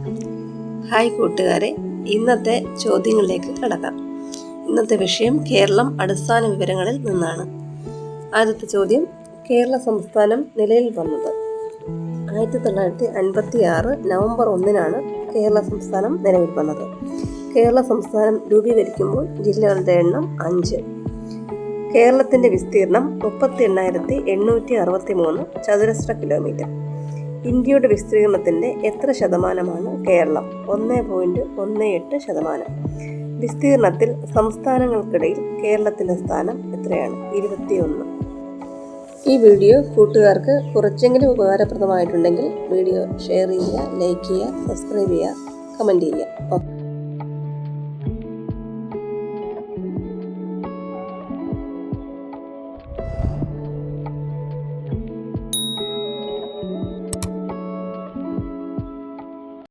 Hi കൂട്ടുകാരെ, ഇന്നത്തെ ചോദ്യങ്ങളിലേക്ക് കടക്കാം. ഇന്നത്തെ വിഷയം കേരളം അടിസ്ഥാന വിവരങ്ങളിൽ നിന്നാണ്. ആദ്യത്തെ ചോദ്യം, കേരള സംസ്ഥാനം നിലയിൽ വന്നത് 1956 നവംബർ 1 കേരള സംസ്ഥാനം നിലവിൽ വന്നത്. കേരള സംസ്ഥാനം രൂപീകരിക്കുമ്പോൾ ജില്ലകളുടെ എണ്ണം 5. കേരളത്തിൻ്റെ വിസ്തീർണം 38,863 ചതുരശ്ര കിലോമീറ്റർ. ഇന്ത്യയുടെ വിസ്തീർണത്തിൻ്റെ എത്ര ശതമാനമാണ് കേരളം? 1.18%. വിസ്തീർണത്തിൽ സംസ്ഥാനങ്ങൾക്കിടയിൽ കേരളത്തിൻ്റെ സ്ഥാനം എത്രയാണ്? 21. ഈ വീഡിയോ കൂട്ടുകാർക്ക് കുറച്ചെങ്കിലും ഉപകാരപ്രദമായിട്ടുണ്ടെങ്കിൽ വീഡിയോ ഷെയർ ചെയ്യുക, ലൈക്ക് ചെയ്യുക, സബ്സ്ക്രൈബ് ചെയ്യുക, കമൻറ്റ് ചെയ്യുക.